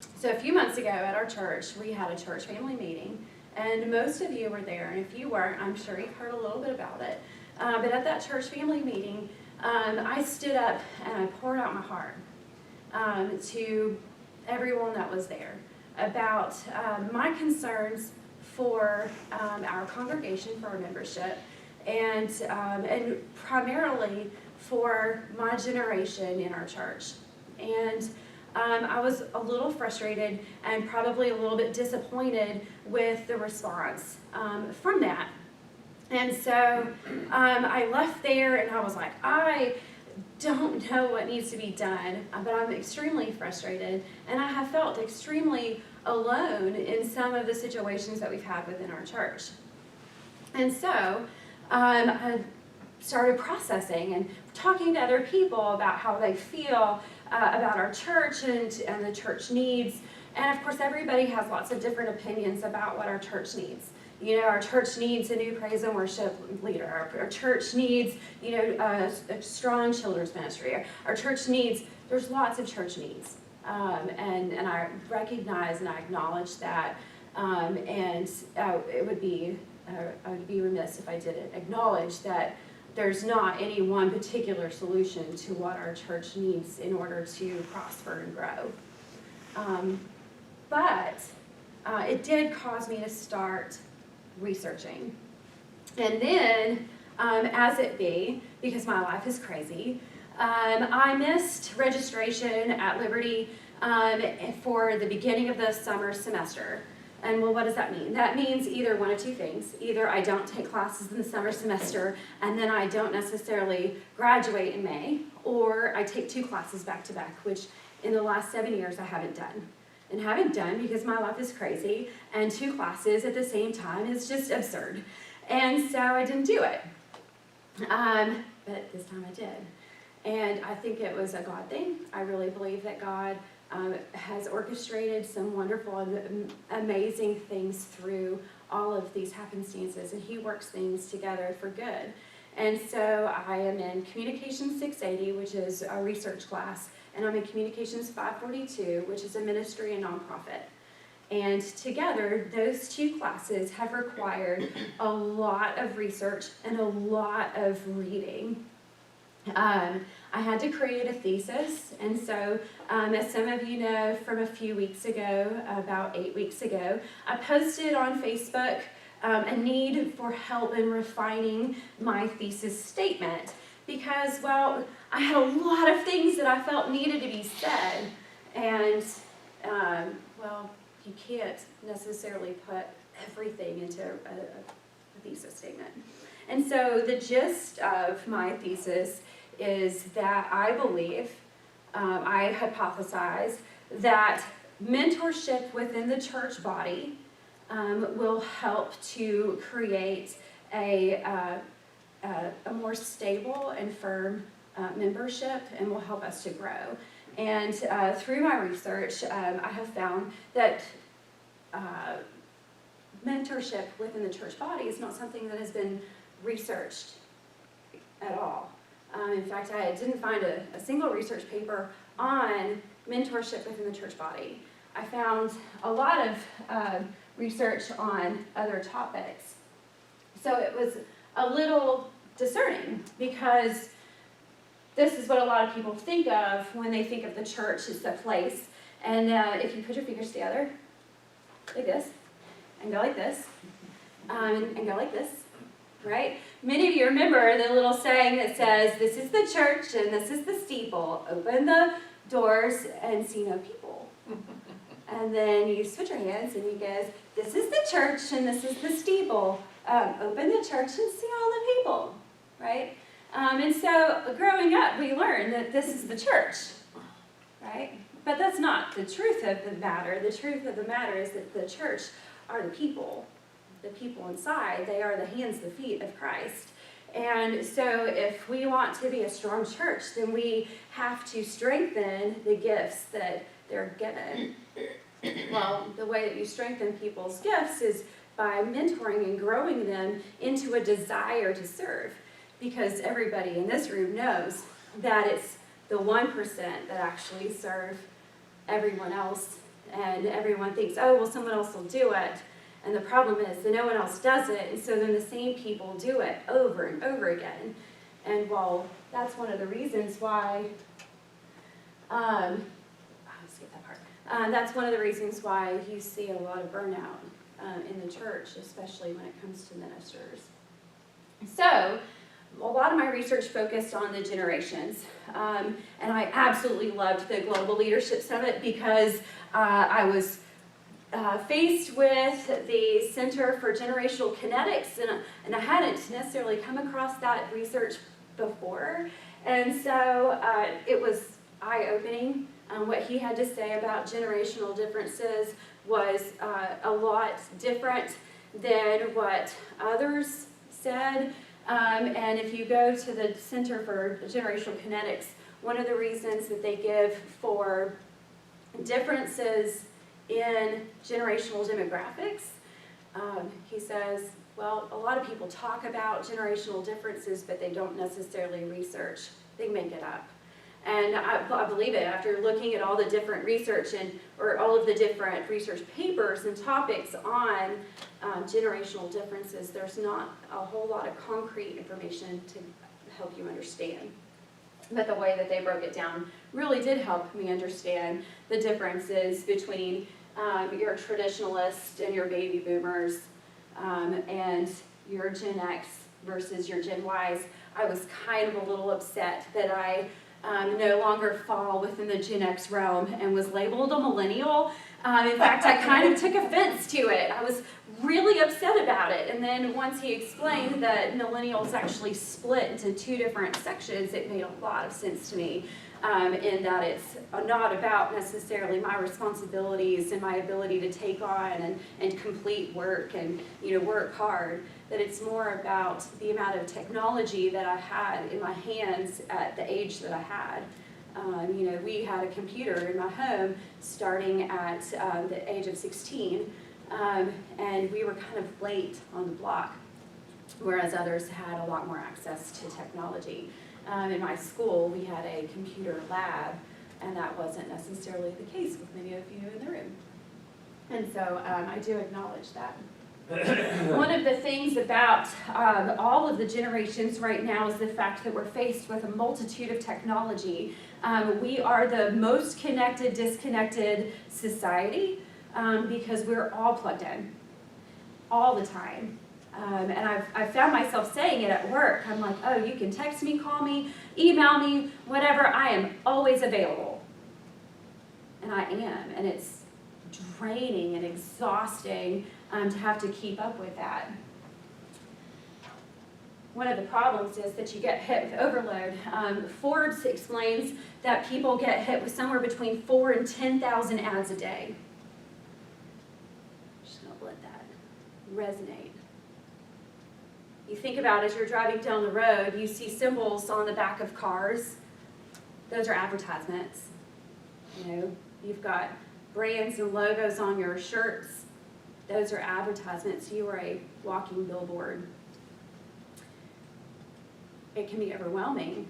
So a few months ago at our church, we had a church family meeting, and most of you were there, and if you weren't, I'm sure you've heard a little bit about it. But at that church family meeting, I stood up and I poured out my heart to everyone that was there about my concerns for our congregation, for our membership, and primarily for my generation in our church. And I was a little frustrated and probably a little bit disappointed with the response from that. And so I left there and I was like, I don't know what needs to be done, but I'm extremely frustrated, and I have felt extremely alone in some of the situations that we've had within our church. And so I started processing and talking to other people about how they feel about our church and the church needs. And of course, everybody has lots of different opinions about what our church needs. You know, our church needs a new praise and worship leader. Our church needs, a strong children's ministry. Our church needs, there's lots of church needs. And I recognize and I acknowledge that. It would be, I would be remiss if I didn't acknowledge that there's not any one particular solution to what our church needs in order to prosper and grow. But it did cause me to start researching. And then, as it be, because my life is crazy, I missed registration at Liberty for the beginning of the summer semester. And well, what does that mean? That means either one of two things. Either I don't take classes in the summer semester and then I don't necessarily graduate in May, or I take 2 classes back to back, which in the last 7 years I haven't done. And haven't done because my life is crazy, and 2 classes at the same time is just absurd. And so I didn't do it. But this time I did. And I think it was a God thing. I really believe that God has orchestrated some wonderful and amazing things through all of these happenstances, and He works things together for good. And so I am in Communications 680, which is a research class, and I'm in Communications 542, which is a ministry and nonprofit. And together, those 2 classes have required a lot of research and a lot of reading. I had to create a thesis, and so as some of you know from a few weeks ago, about 8 weeks ago, I posted on Facebook a need for help in refining my thesis statement because, well, I had a lot of things that I felt needed to be said, and, well, you can't necessarily put everything into a thesis statement. And so the gist of my thesis is that I believe, I hypothesize, that mentorship within the church body will help to create a more stable and firm membership and will help us to grow. And through my research, I have found that mentorship within the church body is not something that has been researched at all. In fact, I didn't find a single research paper on mentorship within the church body. I found a lot of research on other topics. So it was a little discerning because this is what a lot of people think of when they think of the church as the place. And if you put your fingers together, like this, and go like this, and go like this, right? Many of you remember the little saying that says, this is the church and this is the steeple. Open the doors and see no people. And then you switch your hands and you go, this is the church and this is the steeple. Open the church and see all the people, right? And so growing up, we learned that this is the church, right? But that's not the truth of the matter. The truth of the matter is that the church are the people inside. They are the hands, the feet of Christ. And so if we want to be a strong church, then we have to strengthen the gifts that they're given. Well, the way that you strengthen people's gifts is by mentoring and growing them into a desire to serve. Because everybody in this room knows that it's the 1% that actually serve everyone else And everyone thinks, oh, well, someone else will do it. And the problem is that no one else does it, and so then the same people do it over and over again. And well, that's one of the reasons why, I'll skip that part. That's one of the reasons why you see a lot of burnout in the church, especially when it comes to ministers. So, a lot of my research focused on the generations, and I absolutely loved the Global Leadership Summit because I was faced with the Center for Generational Kinetics, and I hadn't necessarily come across that research before, and so it was eye-opening. What he had to say about generational differences was a lot different than what others said. And if you go to the Center for Generational Kinetics, one of the reasons that they give for differences in generational demographics, he says, well, a lot of people talk about generational differences, but they don't necessarily research. They make it up. And I believe it after looking at all the different research or all of the different research papers and topics on generational differences. There's not a whole lot of concrete information to help you understand. But the way that they broke it down really did help me understand the differences between your traditionalists and your baby boomers and your Gen X versus your Gen Ys. I was kind of a little upset that I no longer fall within the Gen X realm and was labeled a millennial. In fact, I kind of took offense to it. I was really upset about it. And then once he explained that millennials actually split into two different sections, it made a lot of sense to me. In that it's not about necessarily my responsibilities and my ability to take on and complete work and work hard, that it's more about the amount of technology that I had in my hands at the age that I had. We had a computer in my home starting at the age of 16, and we were kind of late on the block, whereas others had a lot more access to technology. In my school, we had a computer lab, and that wasn't necessarily the case with many of you in the room. And so I do acknowledge that. One of the things about all of the generations right now is the fact that we're faced with a multitude of technology. We are the most connected, disconnected society because we're all plugged in all the time. And I've found myself saying it at work. I'm like, oh, you can text me, call me, email me, whatever. I am always available. And I am. And it's draining and exhausting to have to keep up with that. One of the problems is that you get hit with overload. Forbes explains that people get hit with somewhere between 4,000 and 10,000 ads a day. I'm just going to let that resonate. You think about as you're driving down the road, you see symbols on the back of cars. Those are advertisements. You've got brands and logos on your shirts. Those are advertisements. You are a walking billboard. It can be overwhelming.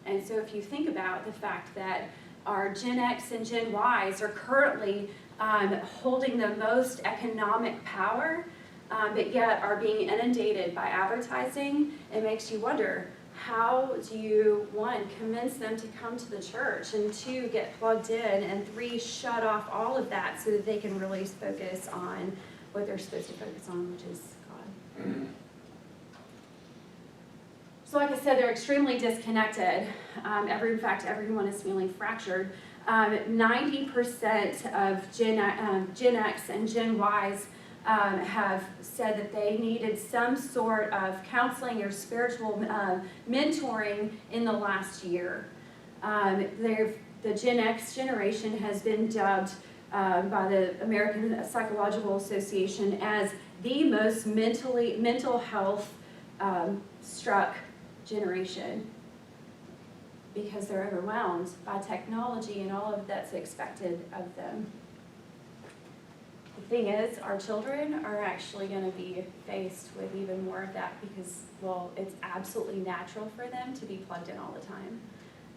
And so if you think about the fact that our Gen X and Gen Ys are currently holding the most economic power, but yet are being inundated by advertising, it makes you wonder, how do you, one, convince them to come to the church, and two, get plugged in, and three, shut off all of that so that they can really focus on what they're supposed to focus on, which is God. So like I said, they're extremely disconnected. In fact, everyone is feeling fractured. 90% of Gen X and Gen Ys have said that they needed some sort of counseling or spiritual mentoring in the last year. The Gen X generation has been dubbed by the American Psychological Association as the most mental health struck generation, because they're overwhelmed by technology and all of that's expected of them. The thing is, our children are actually going to be faced with even more of that because, well, it's absolutely natural for them to be plugged in all the time.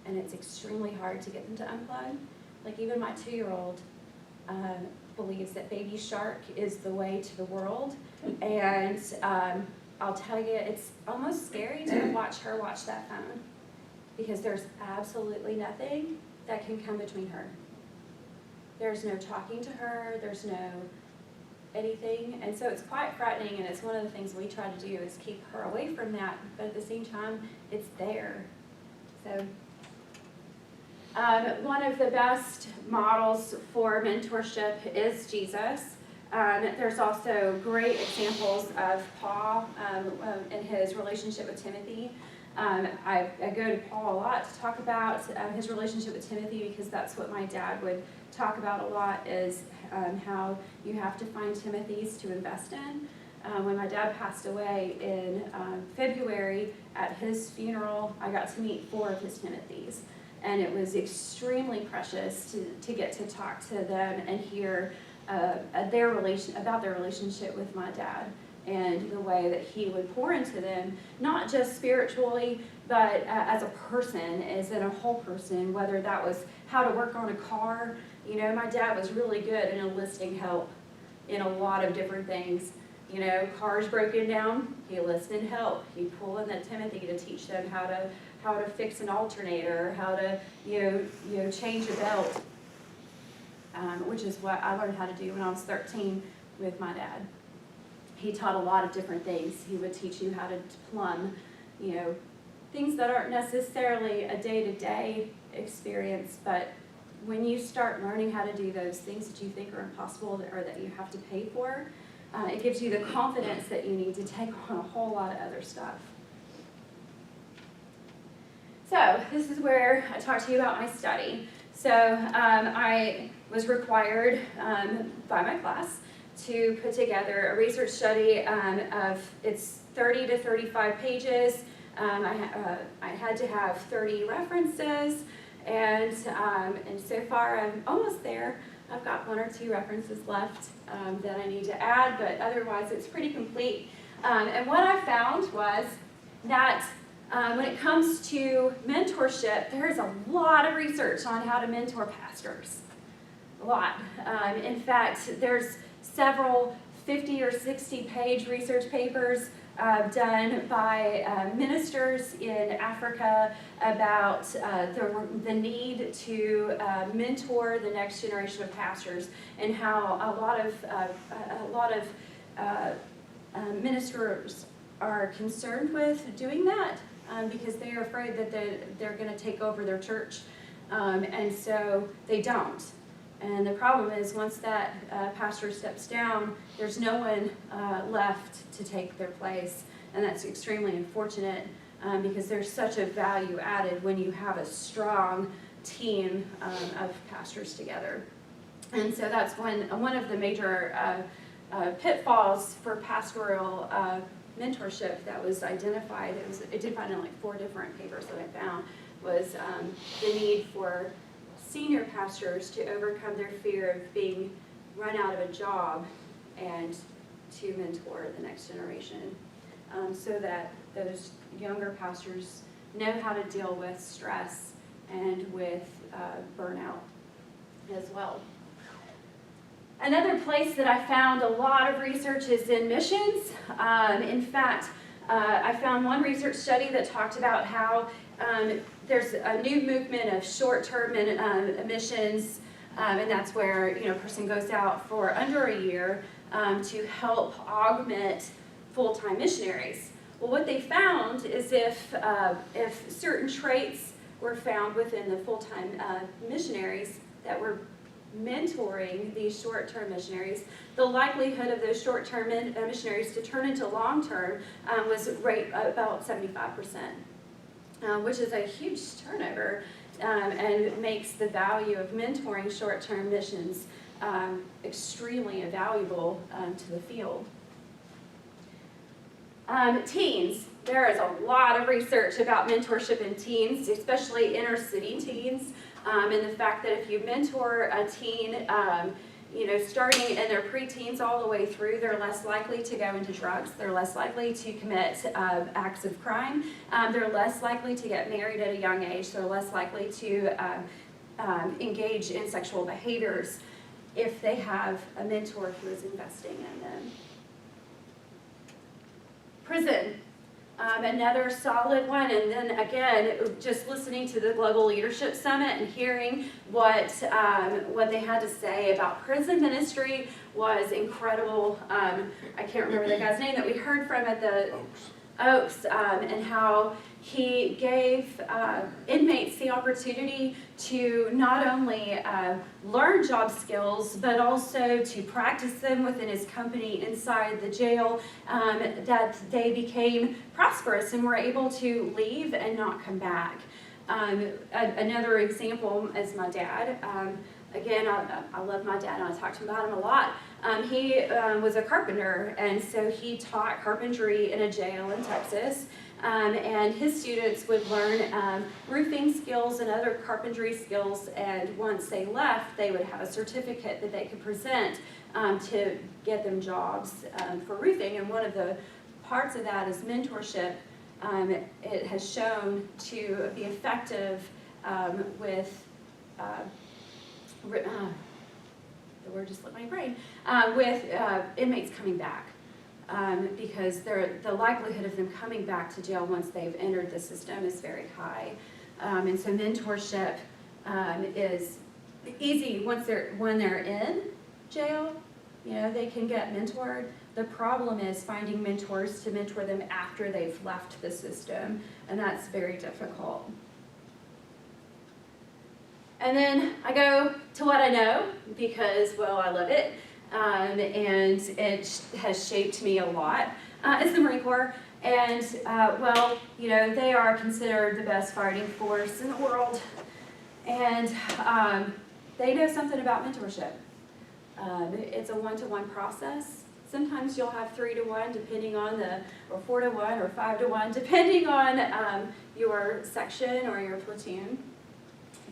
And it's extremely hard to get them to unplug. Like even my 2-year-old, believes that Baby Shark is the way to the world. And I'll tell you, it's almost scary to watch her watch that phone, because there's absolutely nothing that can come between her. There's no talking to her, there's no anything, and so it's quite frightening, and it's one of the things we try to do is keep her away from that, but at the same time, it's there. So one of the best models for mentorship is Jesus. There's also great examples of Paul in his relationship with Timothy. I go to Paul a lot to talk about his relationship with Timothy, because that's what my dad would talk about a lot, is how you have to find Timothys to invest in. When my dad passed away in February, at his funeral, I got to meet 4 of his Timothys. And it was extremely precious to get to talk to them and hear about their relationship with my dad, and the way that he would pour into them, not just spiritually, but as a person, as in a whole person, whether that was how to work on a car. You know, my dad was really good in enlisting help in a lot of different things. You know, cars broken down, he enlisted help. He'd pull in that Timothy to teach them how to fix an alternator, how to change a belt, which is what I learned how to do when I was 13 with my dad. He taught a lot of different things. He would teach you how to plumb, things that aren't necessarily a day-to-day experience, but when you start learning how to do those things that you think are impossible or that you have to pay for, it gives you the confidence that you need to take on a whole lot of other stuff. So this is where I talk to you about my study. So I was required by my class to put together a research study of it's 30 to 35 pages. I had to have 30 references, and so far I'm almost there. I've got 1 or 2 references left that I need to add, but otherwise it's pretty complete. And what I found was that when it comes to mentorship, there's a lot of research on how to mentor pastors. A lot. In fact, there's several 50 or 60 page research papers done by ministers in Africa about the need to mentor the next generation of pastors, and how a lot of ministers are concerned with doing that because they are afraid that they're going to take over their church, and so they don't. And the problem is, once that pastor steps down, there's no one left to take their place. And that's extremely unfortunate because there's such a value added when you have a strong team of pastors together. And so that's one of the major pitfalls for pastoral mentorship that was identified. It was identified in like 4 different papers that I found, was the need for senior pastors to overcome their fear of being run out of a job and to mentor the next generation, so that those younger pastors know how to deal with stress and with burnout as well. Another place that I found a lot of research is in missions. In fact, I found one research study that talked about how there's a new movement of short-term missions, and that's where a person goes out for under a year to help augment full-time missionaries. Well, what they found is if certain traits were found within the full-time missionaries that were mentoring these short-term missionaries, the likelihood of those short-term missionaries to turn into long-term was right about 75%. Which is a huge turnover, and makes the value of mentoring short-term missions extremely valuable to the field. Teens. There is a lot of research about mentorship in teens, especially inner-city teens, and the fact that if you mentor a teen, starting in their preteens all the way through, they're less likely to go into drugs, they're less likely to commit acts of crime, they're less likely to get married at a young age, they're less likely to engage in sexual behaviors. if they have a mentor who is investing in them. Prison. Another solid one, and then again, just listening to the Global Leadership Summit and hearing what they had to say about prison ministry was incredible. I can't remember the guy's name that we heard from at the Oaks, and how he gave inmates the opportunity to not only learn job skills, but also to practice them within his company inside the jail, that they became prosperous and were able to leave and not come back. Another example is my dad. Again, I love my dad, and I talk to him about him a lot. He was a carpenter, and so he taught carpentry in a jail in Texas. And his students would learn roofing skills and other carpentry skills, and once they left, they would have a certificate that they could present to get them jobs for roofing. And one of the parts of that is mentorship. It has shown to be effective with the word just slipped my brain, with inmates coming back. Because the likelihood of them coming back to jail once they've entered the system is very high. And so mentorship is easy when they're in jail. You know, they can get mentored. The problem is finding mentors to mentor them after they've left the system, and that's very difficult. And then I go to what I know because, well, I love it. And it has shaped me a lot. It's the Marine Corps, and well, you know, they are considered the best fighting force in the world, and they know something about mentorship. It's a one-to-one process. Sometimes you'll have 3-to-1, depending on or 4-to-1, or 5-to-1, depending on your section or your platoon.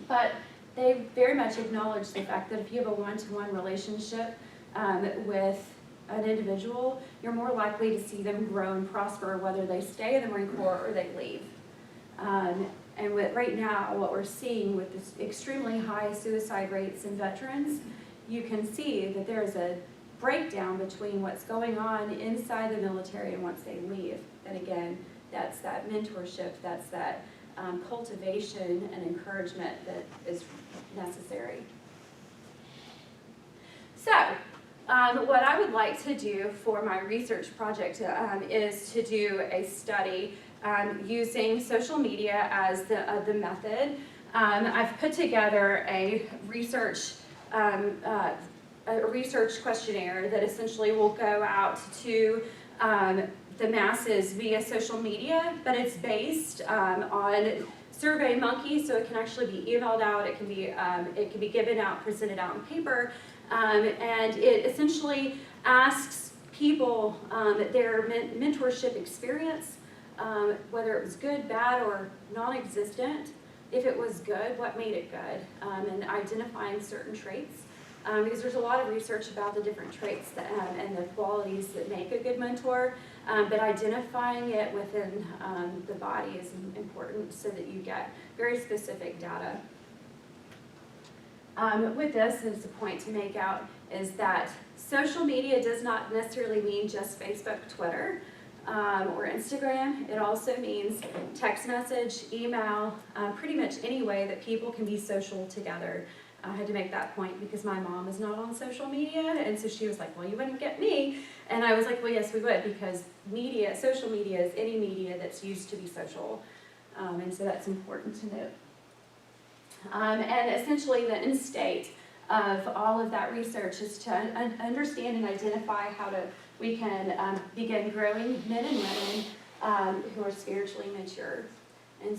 But they very much acknowledge the fact that if you have a one-to-one relationship with an individual, you're more likely to see them grow and prosper whether they stay in the Marine Corps or they leave. And right now, what we're seeing with this extremely high suicide rates in veterans, you can see that there is a breakdown between what's going on inside the military and once they leave. And again, that's that mentorship, that's that cultivation and encouragement that is necessary. So, what I would like to do for my research project is to do a study using social media as the method. I've put together a research questionnaire that essentially will go out to the masses via social media, but it's based on SurveyMonkey, so it can actually be emailed out. It can be given out, presented out on paper. And it essentially asks people their mentorship experience, whether it was good, bad, or non-existent. If it was good, what made it good, and identifying certain traits. Because there's a lot of research about the different traits that, and the qualities that make a good mentor, but identifying it within the body is important so that you get very specific data. With this, there's a point to make out is that social media does not necessarily mean just Facebook, Twitter, or Instagram. It also means text message, email, pretty much any way that people can be social together. I had to make that point because my mom is not on social media, and so she was like, well, you wouldn't get me. And I was like, well, yes, we would, because media, social media is any media that's used to be social. And so that's important to note. And essentially the end state of all of that research is to understand and identify how we can begin growing men and women who are spiritually mature.